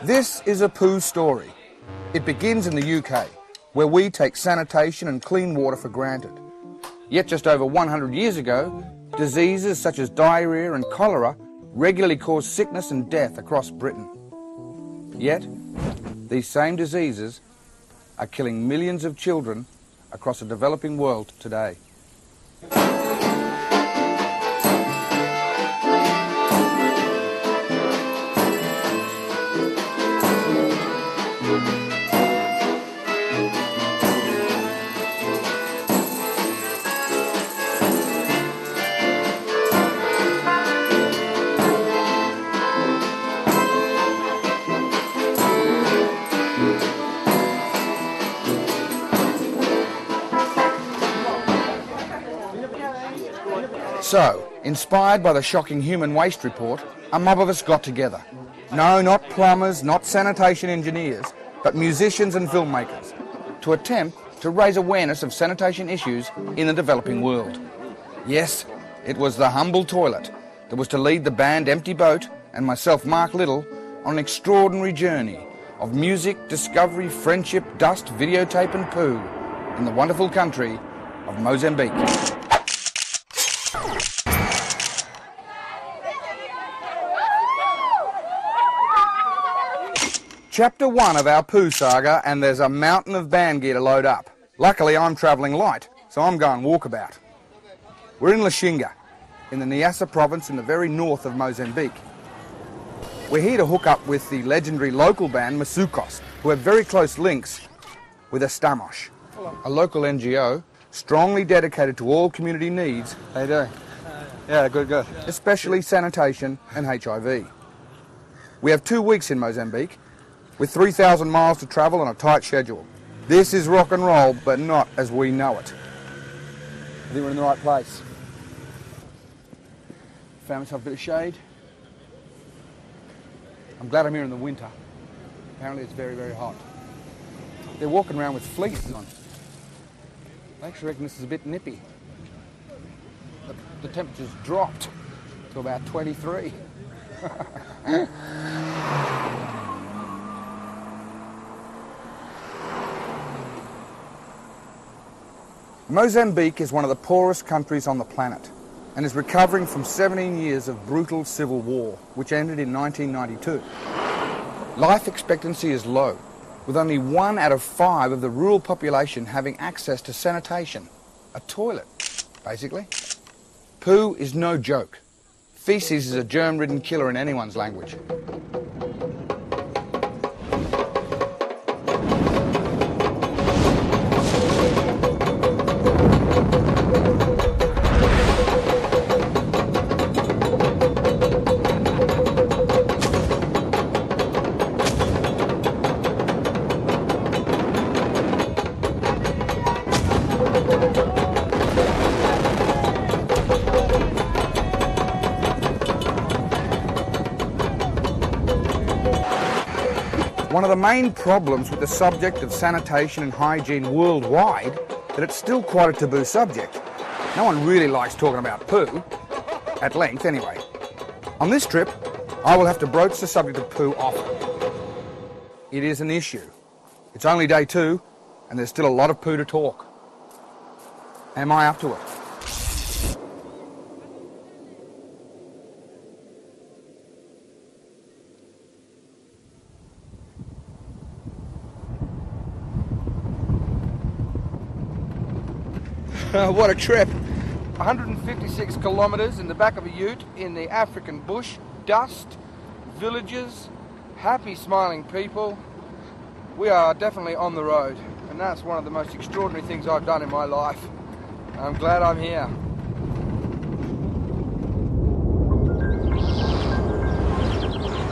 This is a poo story. It begins in the UK, where we take sanitation and clean water for granted. Yet just over 100 years ago, diseases such as diarrhoea and cholera regularly caused sickness and death across Britain. Yet, these same diseases are killing millions of children across the developing world today. So, inspired by the shocking human waste report, a mob of us got together. No, not plumbers, not sanitation engineers, but musicians and filmmakers, to attempt to raise awareness of sanitation issues in the developing world. Yes, it was the humble toilet that was to lead the band Empty Boat and myself, Mark Little, on an extraordinary journey of music, discovery, friendship, dust, videotape and poo in the wonderful country of Mozambique. Chapter 1 of our poo saga, and there's a mountain of band gear to load up. Luckily, I'm travelling light, so I'm going walkabout. We're in Lashinga, in the Niassa province in the very north of Mozambique. We're here to hook up with the legendary local band Masukos, who have very close links with Estamos, a local NGO strongly dedicated to all community needs. How you doing? Yeah, good. Especially sanitation and HIV. We have 2 weeks in Mozambique, with 3,000 miles to travel on a tight schedule. This is rock and roll, but not as we know it. I think we're in the right place. Found myself a bit of shade. I'm glad I'm here in the winter. Apparently it's very, very hot. They're walking around with fleeces on. I actually reckon this is a bit nippy. The temperature's dropped to about 23. Mozambique is one of the poorest countries on the planet and is recovering from 17 years of brutal civil war, which ended in 1992. Life expectancy is low, with only 1 out of 5 of the rural population having access to sanitation, a toilet, basically. Poo is no joke. Feces is a germ-ridden killer in anyone's language. One of the main problems with the subject of sanitation and hygiene worldwide, that it's still quite a taboo subject. No one really likes talking about poo, at length anyway. On this trip, I will have to broach the subject of poo often. It is an issue. It's only day 2, and there's still a lot of poo to talk. Am I up to it? What a trip. 156 kilometres in the back of a ute in the African bush, dust, villages, happy smiling people. We are definitely on the road, and that's one of the most extraordinary things I've done in my life. I'm glad I'm here.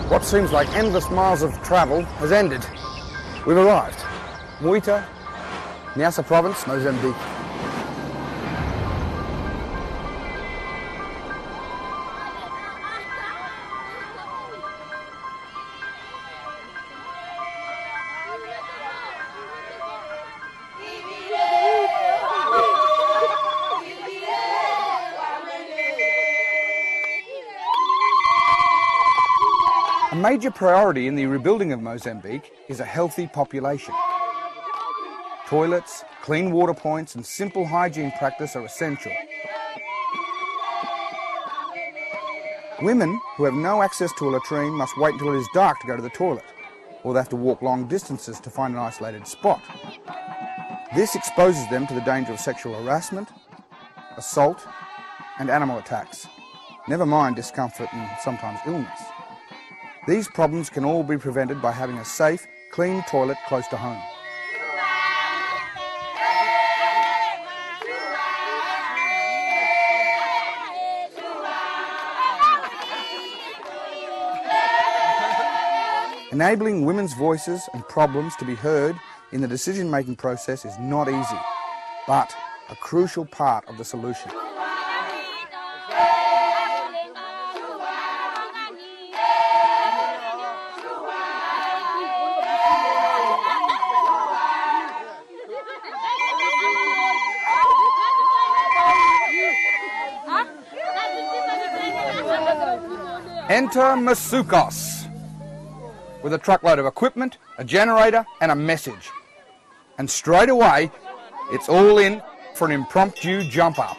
What seems like endless miles of travel has ended. We've arrived. Muita, Niassa province, Mozambique. major priority in the rebuilding of Mozambique is a healthy population. Toilets, clean water points and simple hygiene practice are essential. Women who have no access to a latrine must wait until it is dark to go to the toilet, or they have to walk long distances to find an isolated spot. This exposes them to the danger of sexual harassment, assault and animal attacks, never mind discomfort and sometimes illness. These problems can all be prevented by having a safe, clean toilet close to home. Enabling women's voices and problems to be heard in the decision-making process is not easy, but a crucial part of the solution. Enter Masukos, with a truckload of equipment, a generator and a message. And straight away, it's all in for an impromptu jump up.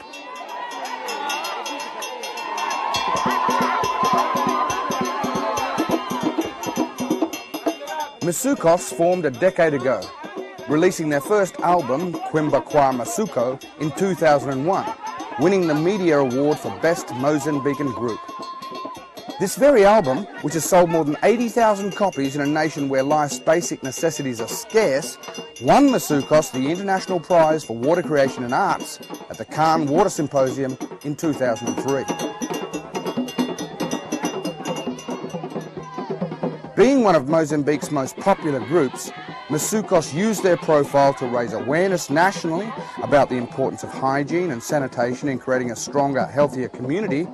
Masukos formed a decade ago, releasing their first album, Quimba Kwa Masuko, in 2001, winning the Media Award for Best Mozambican Group. This very album, which has sold more than 80,000 copies in a nation where life's basic necessities are scarce, won Masukos the International Prize for Water Creation and Arts at the Cannes Water Symposium in 2003. Being one of Mozambique's most popular groups, Masukos used their profile to raise awareness nationally about the importance of hygiene and sanitation in creating a stronger, healthier community,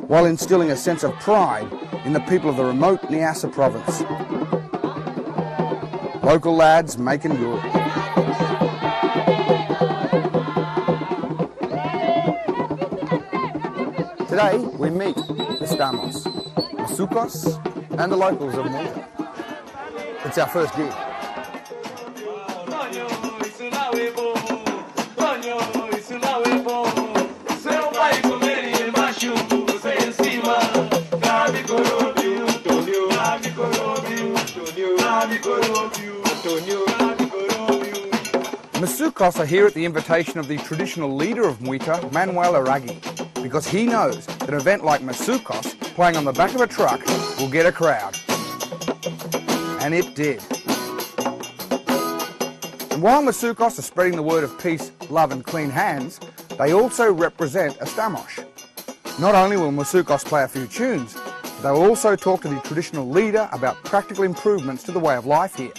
while instilling a sense of pride in the people of the remote Neighbours province. Local lads making good. Today we meet Estamos, Masukos and the locals of Malta. It's our first gig. Masukos are here at the invitation of the traditional leader of Muita, Manuel Aragi, because he knows that an event like Masukos playing on the back of a truck will get a crowd. And it did. And while Masukos are spreading the word of peace, love and clean hands, they also represent Estamos. Not only will Masukos play a few tunes, but they will also talk to the traditional leader about practical improvements to the way of life here,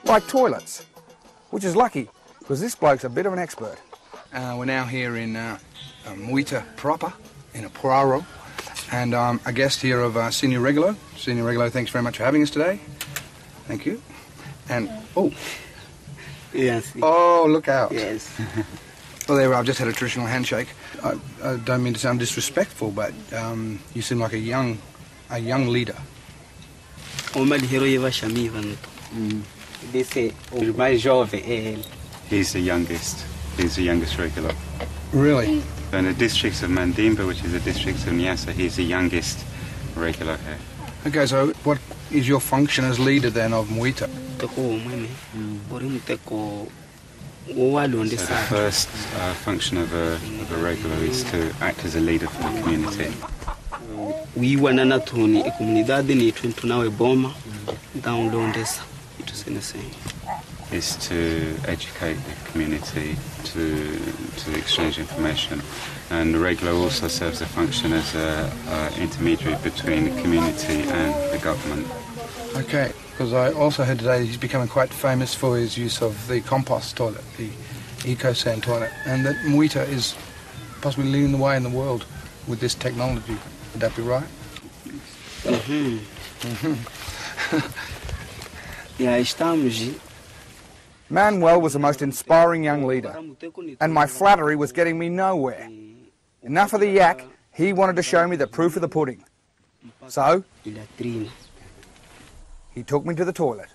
like toilets, which is lucky, because this bloke's a bit of an expert. We're now here in Muita proper, in a Poraro, and a guest here of Senior Regulo. Senior Regulo, thanks very much for having us today. Thank you. And, oh. Yes. Oh, look out. Yes. Well, there, I've just had a traditional handshake. I don't mean to sound disrespectful, but you seem like a young leader. He's the youngest. He's the youngest regular. Really? In the districts of Mandimba, which is the districts of Nyasa, he's the youngest regular here. Okay, so what is your function as leader then of Muita? So the first function of a regular is to act as a leader for the community. Is to educate the community, to exchange information, and the regular also serves a function as an intermediary between the community and the government. Okay, because I also heard today he's becoming quite famous for his use of the compost toilet, the eco-sand toilet, and that Muita is possibly leading the way in the world with this technology. Would that be right? Manuel was the most inspiring young leader, and my flattery was getting me nowhere. Enough of the yak, he wanted to show me the proof of the pudding. So, He took me to the toilet.